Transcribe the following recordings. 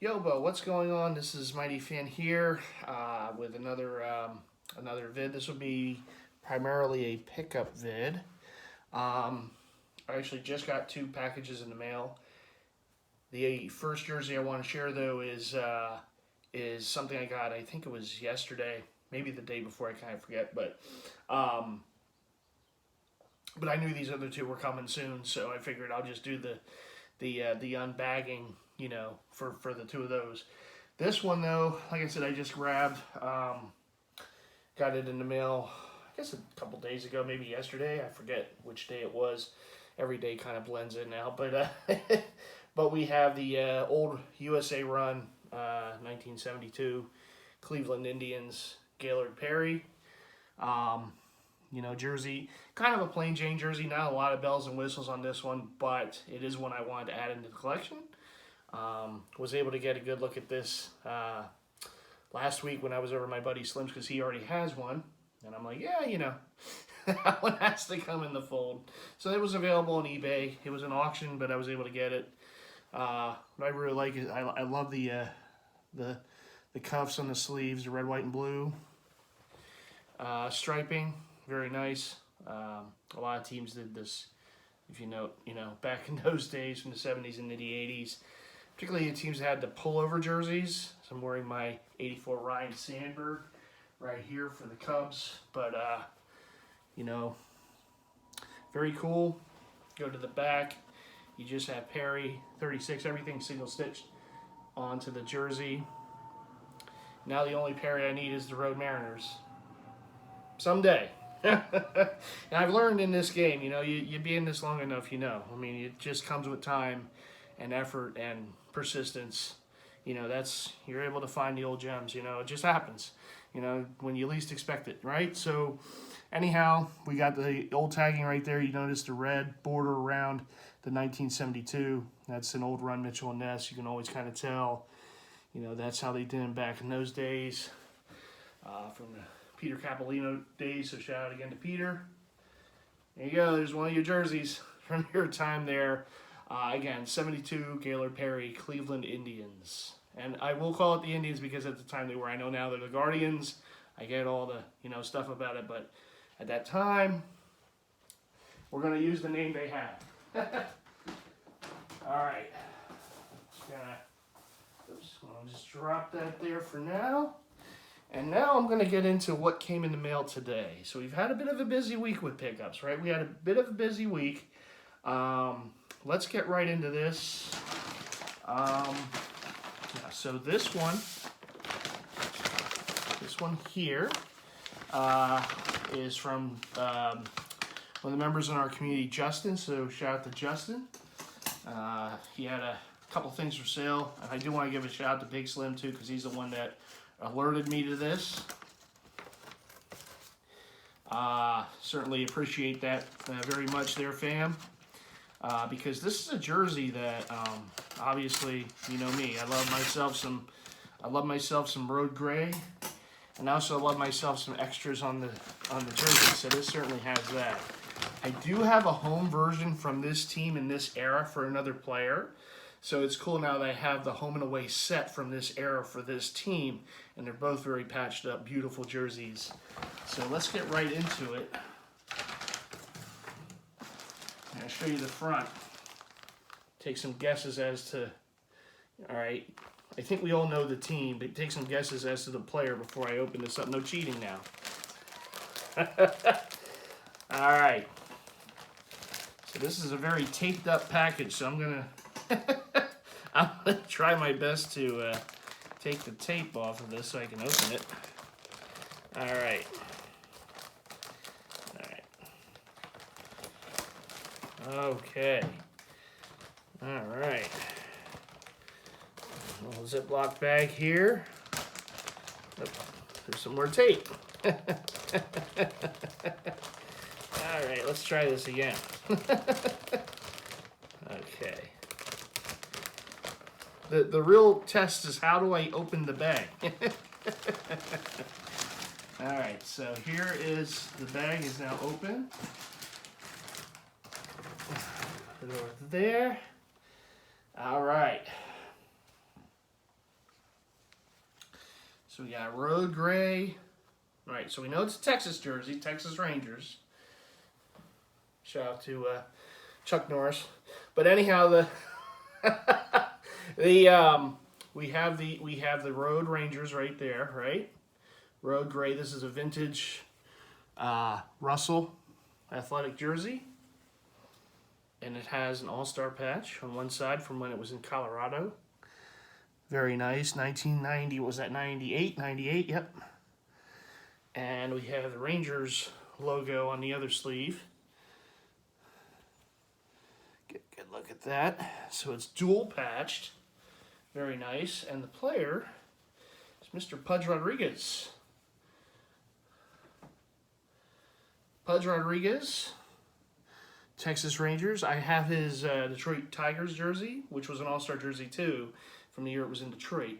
Yo, Bo, what's going on? This is MightyFan here with another vid. This will be primarily a pickup vid. I actually just got two packages in the mail. The first jersey I want to share though is something I got. I think it was yesterday, maybe the day before. I kind of forget, um, but I knew these other two were coming soon, so I figured I'll just do the unbagging, for the two of those. This one though, like I said, I just grabbed, got it in the mail, I guess a couple days ago, maybe yesterday. I forget which day it was. Every day kind of blends in now, but but we have the old USA run, 1972 Cleveland Indians Gaylord Perry. Jersey, kind of a plain Jane jersey, not a lot of bells and whistles on this one, but it is one I wanted to add into the collection. Was able to get a good look at this last week when I was over at my buddy Slim's because he already has one. And I'm like, yeah, that one has to come in the fold. So it was available on eBay. It was an auction, but I was able to get it. What I really like is I love the cuffs on the sleeves, the red, white, and blue. Striping, very nice. A lot of teams did this, if you know, back in those days from the 70s and the 80s. Particularly the teams that had the pullover jerseys. So I'm wearing my 84 Ryan Sandberg right here for the Cubs. But, very cool. Go to the back. You just have Perry, 36, everything single stitched onto the jersey. Now the only Perry I need is the Road Mariners. Someday. And I've learned in this game, you be in this long enough, I mean, it just comes with time and effort and persistence. You're able to find the old gems, it just happens, when you least expect it, right? So anyhow, we got the old tagging right there. You notice the red border around the 1972. That's an old run Mitchell and Ness. You can always kind of tell, that's how they did them back in those days, from the Peter Capolino days. So shout out again to Peter. There you go. There's one of your jerseys from your time there. Again, 72 Gaylord Perry, Cleveland Indians. And I will call it the Indians because at the time they were. I know now they're the Guardians. I get all the stuff about it, but at that time, we're going to use the name they had. All right. I'll just drop that there for now. And now I'm going to get into what came in the mail today. So we've had a bit of a busy week with pickups, right? We had a bit of a busy week. Let's get right into this. So this one here is from one of the members in our community, Justin. So shout out to Justin. He had a couple things for sale. And I do want to give a shout out to Big Slim too, because he's the one that alerted me to this. Certainly appreciate that very much there, fam. Because this is a jersey that obviously, you know me, I love myself some road gray, and I also love myself some extras on the jersey. So this certainly has that. I do have a home version from this team in this era for another player. So it's cool now that I have the home and away set from this era for this team, and they're both very patched up, beautiful jerseys. So let's get right into it. I'll show you the front. Take some guesses as to, all right, I think we all know the team, but take some guesses as to the player before I open this up. No cheating now. All right. So this is a very taped up package, so I'm gonna try my best to take the tape off of this so I can open it. All right. Okay. All right. Little Ziploc bag here. Oh, there's some more tape. All right, let's try this again. Okay. The real test is how do I open the bag? All right, so here is the bag is now open. Put it over there. All right. So we got road gray. All right, so we know it's a Texas jersey, Texas Rangers. Shout out to Chuck Norris. But anyhow, we have the Road Rangers right there, right? Road gray. This is a vintage Russell athletic jersey, and it has an all-star patch on one side from when it was in Colorado. Very nice. 1990, was that 98? 98, yep. And we have the Rangers logo on the other sleeve. Good look at that. So it's dual patched. Very nice. And the player is Mr. Pudge Rodriguez. Pudge Rodriguez, Texas Rangers. I have his Detroit Tigers jersey, which was an all-star jersey too, from the year it was in Detroit.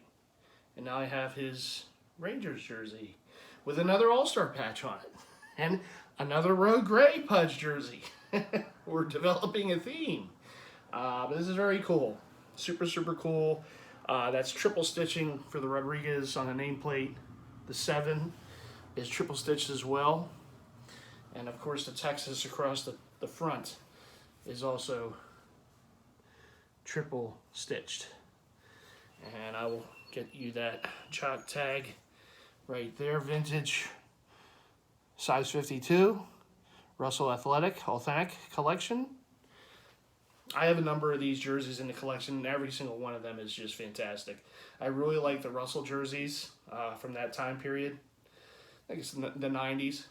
And now I have his Rangers jersey with another all-star patch on it. And another road gray Pudge jersey. We're developing a theme. But this is very cool. Super, super cool. That's triple stitching for the Rodriguez on the nameplate. The 7 is triple stitched as well. And of course the Texas across the front is also triple stitched. And I will get you that chalk tag right there. Vintage size 52. Russell Athletic Authentic Collection. I have a number of these jerseys in the collection, and every single one of them is just fantastic. I really like the Russell jerseys from that time period. I think it's the 90s.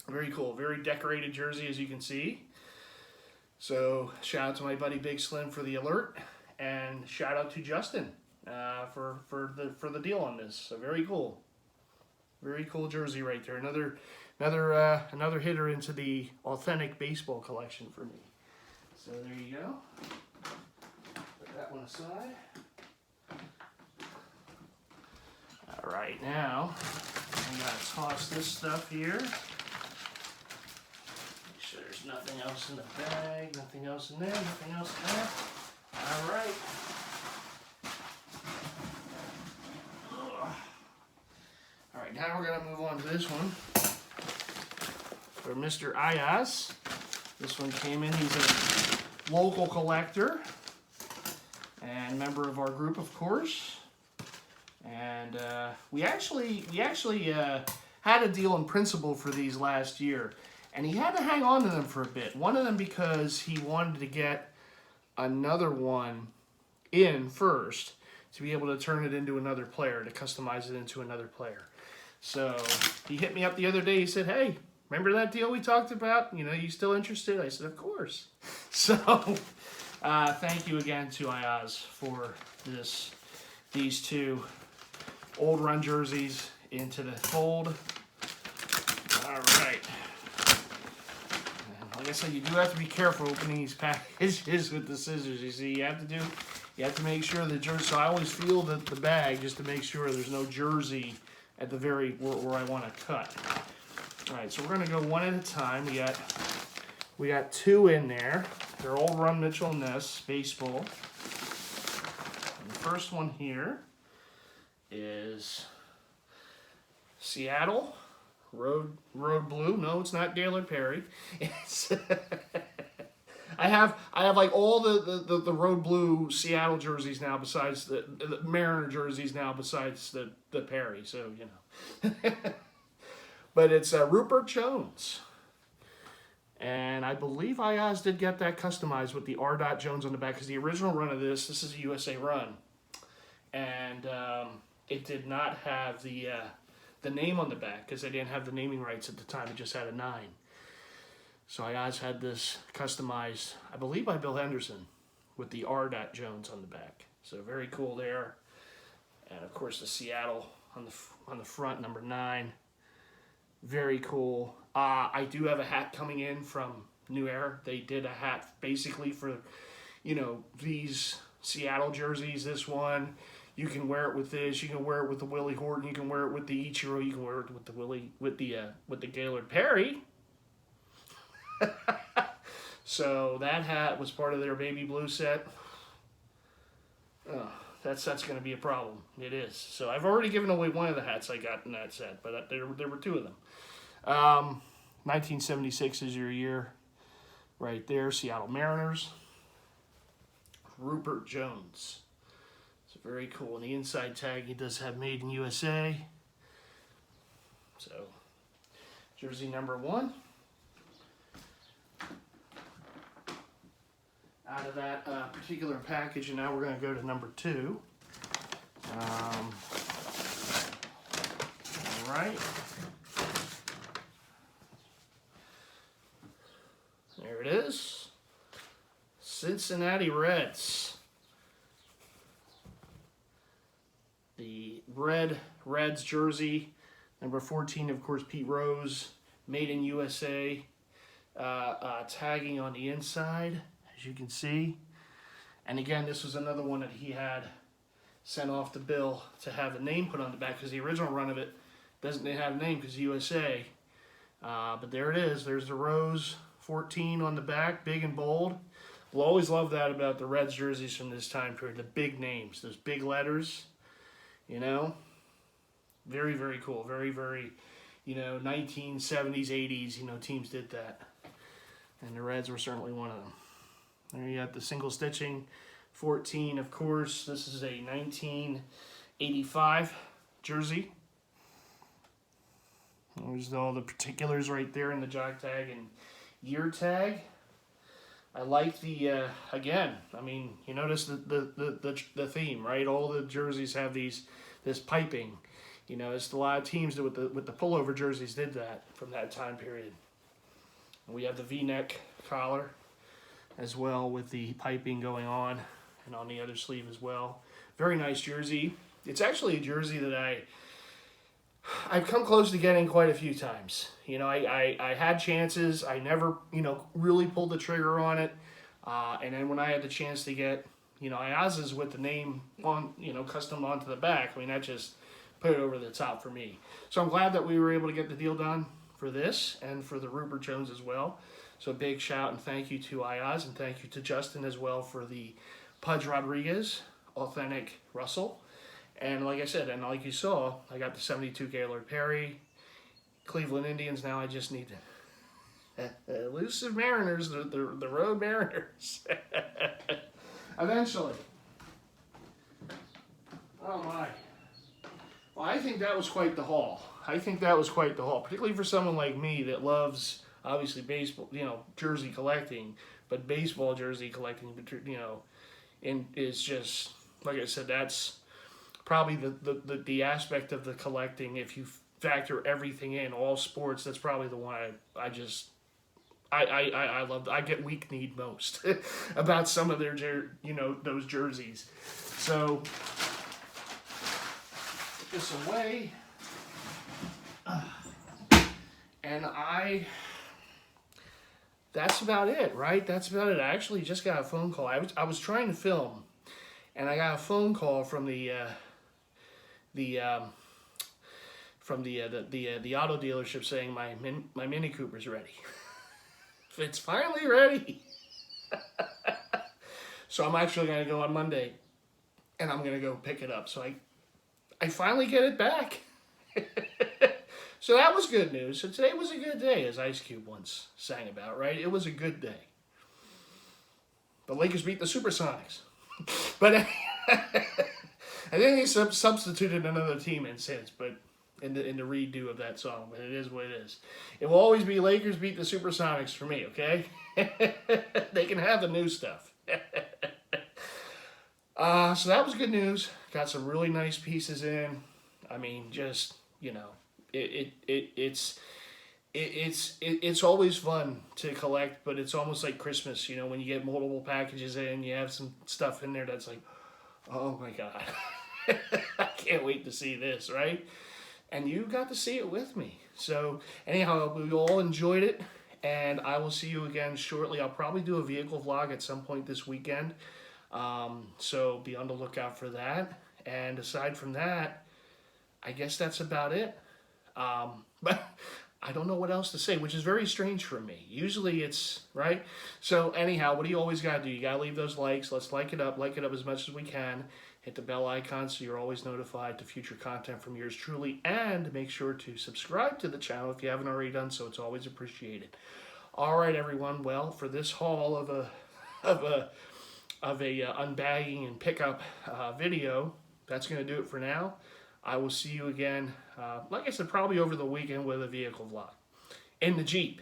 Very cool. Very decorated jersey, as you can see. So shout out to my buddy Big Slim for the alert, and shout out to Justin for the deal on this. So very cool. Very cool jersey right there. Another hitter into the authentic baseball collection for me. So there you go. Put that one aside. All right, now I'm gonna toss this stuff here. Make sure there's nothing else in the bag, nothing else in there, nothing else in there. All right. All right, now we're gonna move on to this one for Mr. Ayaz. This one came in. He's a local collector and member of our group, of course. And we actually had a deal in principle for these last year, and he had to hang on to them for a bit. One of them because he wanted to get another one in first to be able to turn it into another player, to customize it into another player. So he hit me up the other day. He said, "Hey, remember that deal we talked about? You know, you still interested?" I said, "Of course." So thank you again to Ayaz for these two old run jerseys into the fold. All right. And like I said, you do have to be careful opening these packages with the scissors. You see, you have to make sure the jersey. So I always feel the bag just to make sure there's no jersey at the very where I want to cut. All right, so we're gonna go one at a time. We got two in there. They're all Run Mitchell Ness baseball. And the first one here is Seattle Road Blue. No, it's not Gaylord Perry. It's I have like all the Road Blue Seattle jerseys now, besides the Mariner jerseys now, besides the Perry. So you know. But it's Rupert Jones. And I believe Ayaz did get that customized with the R. Jones on the back, because the original run of this is a USA run. And it did not have the name on the back, because they didn't have the naming rights at the time. It just had a 9. So Ayaz had this customized, I believe, by Bill Henderson with the R. Jones on the back. So very cool there. And of course the Seattle on the front, number 9. Very cool. I do have a hat coming in from New Era. They did a hat basically for, you know, these Seattle jerseys. This one, you can wear it with this. You can wear it with the Willie Horton. You can wear it with the Ichiro. You can wear it with the Gaylord Perry. So that hat was part of their baby blue set. Oh, that's going to be a problem. It is. So I've already given away one of the hats I got in that set, but there were two of them. 1976 is your year right there. Seattle Mariners. Rupert Jones. It's very cool. On the inside tag, he does have Made in USA. So, jersey number 1. Out of that particular package, and now we're going to go to number 2. All right. There it is. Cincinnati Reds. The Reds jersey, number 14, of course, Pete Rose, Made in USA, tagging on the inside, as you can see. And again, this was another one that he had sent off to Bill to have a name put on the back, because the original run of it doesn't have a name because USA. But there it is. There's the Rose 14 on the back, big and bold. We'll always love that about the Reds jerseys from this time period, the big names, those big letters, you know. Very, very cool. Very, very, 1970s, 80s, teams did that. And the Reds were certainly one of them. There you got the single stitching 14, of course. This is a 1985 jersey. There's all the particulars right there in the jock tag and year tag. I like the, again, I mean, you notice the theme, right? All the jerseys have this piping. It's a lot of teams that with the pullover jerseys did that from that time period. And we have the V-neck collar as well with the piping going on and on the other sleeve as well. Very nice jersey. It's actually a jersey that I've come close to getting quite a few times. I had chances. I never, really pulled the trigger on it. And then when I had the chance to get, Ayaz's with the name on, custom onto the back, I mean, that just put it over the top for me. So I'm glad that we were able to get the deal done for this and for the Rupert Jones as well. So big shout and thank you to Ayaz, and thank you to Justin as well for the Pudge Rodriguez Authentic Russell. And like I said, and like you saw, I got the 72 Gaylord Perry, Cleveland Indians. Now I just need elusive Mariners, the Road Mariners. Eventually. Oh my. Well, I think that was quite the haul. Particularly for someone like me that loves, obviously, baseball, jersey collecting, but baseball jersey collecting, and is just, like I said, that's probably the aspect of the collecting. If you factor everything in, all sports, that's probably the one I love. I get weak-kneed most about some of their, those jerseys. So, put this away. And that's about it, right? That's about it. I actually just got a phone call. I was trying to film, and I got a phone call from the auto dealership saying my Mini Cooper's ready. It's finally ready. So I'm actually going to go on Monday, and I'm going to go pick it up. So I finally get it back. So that was good news. So today was a good day, as Ice Cube once sang about, right? It was a good day. The Lakers beat the Supersonics. But I think they substituted another team in since, but in the redo of that song. But it is what it is. It will always be Lakers beat the Supersonics for me, okay? They can have the new stuff. So that was good news. Got some really nice pieces in. I mean, just, it's always fun to collect, but it's almost like Christmas, when you get multiple packages in, you have some stuff in there that's like, oh my God, I can't wait to see this, right? And you got to see it with me. So anyhow, we all enjoyed it, and I will see you again shortly. I'll probably do a vehicle vlog at some point this weekend, so be on the lookout for that. And aside from that, I guess that's about it. But I don't know what else to say, which is very strange for me. Usually it's, right? So anyhow, what do you always got to do? You got to leave those likes. Let's like it up as much as we can. Hit the bell icon so you're always notified to future content from yours truly. And make sure to subscribe to the channel if you haven't already done so. It's always appreciated. All right, everyone. Well, for this haul of a unbagging and pickup video, that's going to do it for now. I will see you again, like I said, probably over the weekend with a vehicle vlog. In the Jeep.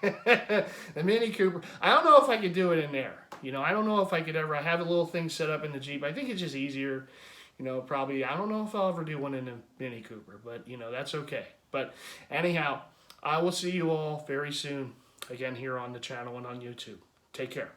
The Mini Cooper. I don't know if I could do it in there. You know, I don't know if I could ever. I have a little thing set up in the Jeep. I think it's just easier. You know, probably, I don't know if I'll ever do one in the Mini Cooper, but, you know, that's okay. But anyhow, I will see you all very soon, again, here on the channel and on YouTube. Take care.